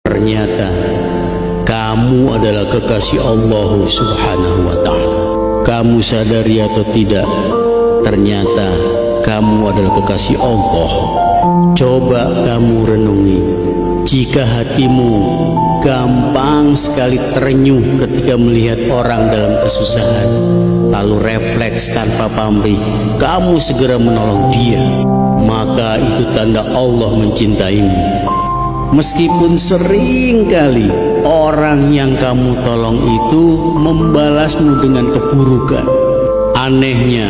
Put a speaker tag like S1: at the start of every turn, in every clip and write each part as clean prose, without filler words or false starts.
S1: Ternyata kamu adalah kekasih Allah Subhanahu wa ta'ala. Kamu sadari atau tidak, ternyata kamu adalah kekasih Allah. Coba kamu renungi, jika hatimu gampang sekali terenyuh ketika melihat orang dalam kesusahan, lalu refleks tanpa pamrih kamu segera menolong dia, maka itu tanda Allah mencintaimu. Meskipun sering kali orang yang kamu tolong itu membalasmu dengan keburukan, anehnya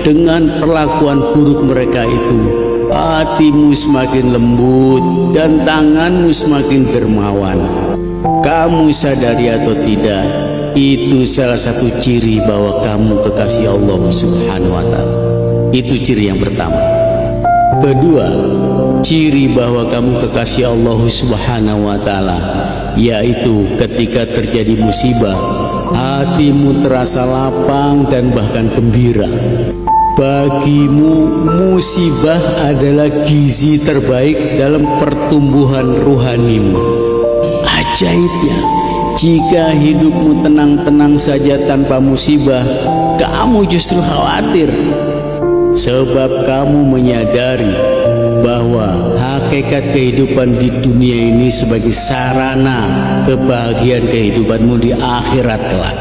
S1: dengan perlakuan buruk mereka itu, hatimu semakin lembut dan tanganmu semakin dermawan. Kamu sadari atau tidak, itu salah satu ciri bahwa kamu kekasih Allah Subhanahu wa ta'ala. Itu ciri yang pertama. Kedua, ciri bahwa kamu kekasih Allah Subhanahu wa ta'ala, yaitu ketika terjadi musibah, hatimu terasa lapang dan bahkan gembira. Bagimu musibah adalah gizi terbaik dalam pertumbuhan rohanimu. Ajaibnya, jika hidupmu tenang-tenang saja tanpa musibah, kamu justru khawatir. Sebab kamu menyadari bahwa hakikat kehidupan di dunia ini sebagai sarana kebahagiaan kehidupanmu di akhirat kelak.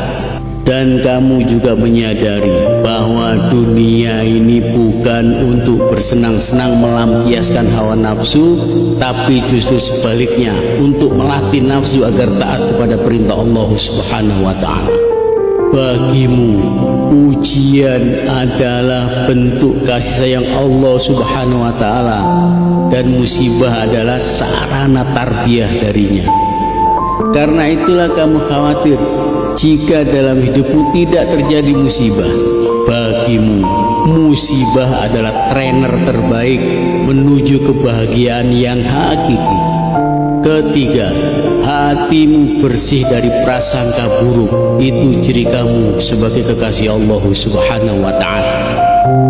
S1: Dan kamu juga menyadari bahwa dunia ini bukan untuk bersenang-senang melampiaskan hawa nafsu, tapi justru sebaliknya untuk melatih nafsu agar taat kepada perintah Allah Subhanahu wa ta'ala. Bagimu, ujian adalah bentuk kasih sayang Allah Subhanahu wa ta'ala, dan musibah adalah sarana tarbiyah darinya. Karena itulah kamu khawatir jika dalam hidupmu tidak terjadi musibah. Bagimu, musibah adalah trainer terbaik menuju kebahagiaan yang hakiki. Ketiga, hatimu bersih dari prasangka buruk. Itu ciri kamu sebagai kekasih Allah Subhanahu wa ta'ala.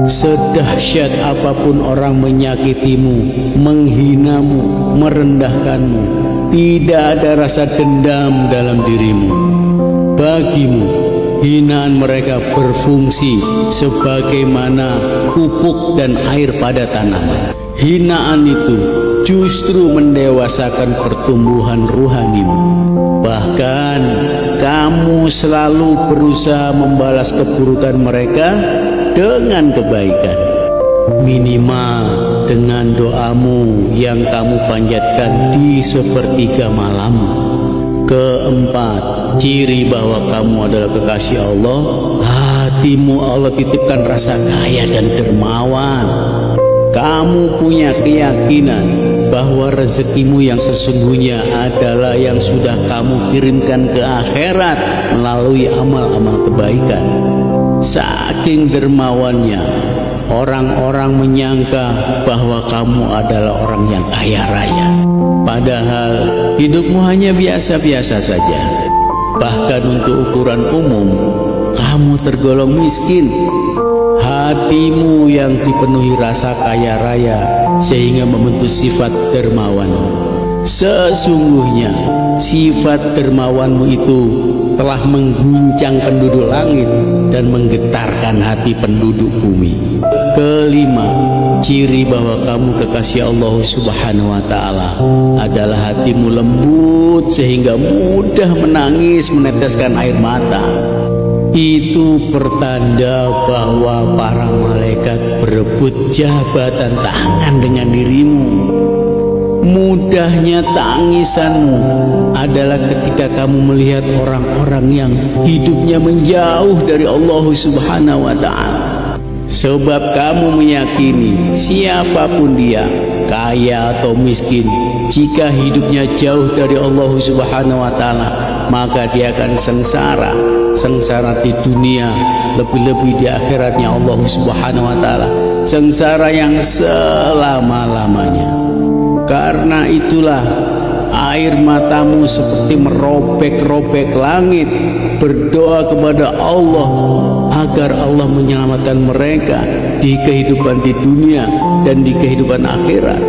S1: Sedahsyat apapun orang menyakitimu, menghinamu, merendahkanmu, tidak ada rasa dendam dalam dirimu. Bagimu, hinaan mereka berfungsi sebagaimana pupuk dan air pada tanaman. Hinaan itu justru mendewasakan pertumbuhan rohanimu. Bahkan kamu selalu berusaha membalas keburukan mereka dengan kebaikan, minimal dengan doamu yang kamu panjatkan di sepertiga malam. Keempat, ciri bahwa kamu adalah kekasih Allah, hatimu Allah titipkan rasa kaya dan dermawan. Kamu punya keyakinan bahwa rezekimu yang sesungguhnya adalah yang sudah kamu kirimkan ke akhirat melalui amal-amal kebaikan. Saking dermawannya, orang-orang menyangka bahwa kamu adalah orang yang kaya raya, padahal hidupmu hanya biasa-biasa saja. Bahkan untuk ukuran umum, kamu tergolong miskin. Hatimu yang dipenuhi rasa kaya raya sehingga membentuk sifat dermawan. Sesungguhnya sifat dermawanmu itu telah mengguncang penduduk langit dan menggetarkan hati penduduk bumi. Kelima, ciri bahwa kamu kekasih Allah Subhanahu wa ta'ala adalah hatimu lembut sehingga mudah menangis meneteskan air mata. Itu pertanda bahwa para malaikat berebut jabatan tangan dengan dirimu. Mudahnya tangisanmu adalah ketika kamu melihat orang-orang yang hidupnya menjauh dari Allah Subhanahu wa ta'ala. Sebab kamu meyakini siapapun dia, kaya atau miskin, jika hidupnya jauh dari Allah Subhanahu wa ta'ala, maka dia akan sengsara. Sengsara di dunia, lebih-lebih di akhiratnya Allah Subhanahu wa ta'ala, sengsara yang selama-lamanya. Karena itulah air matamu seperti merobek-robek langit, berdoa kepada Allah agar Allah menyelamatkan mereka di kehidupan di dunia dan di kehidupan akhirat.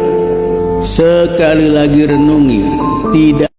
S1: Sekali lagi renungi, tidak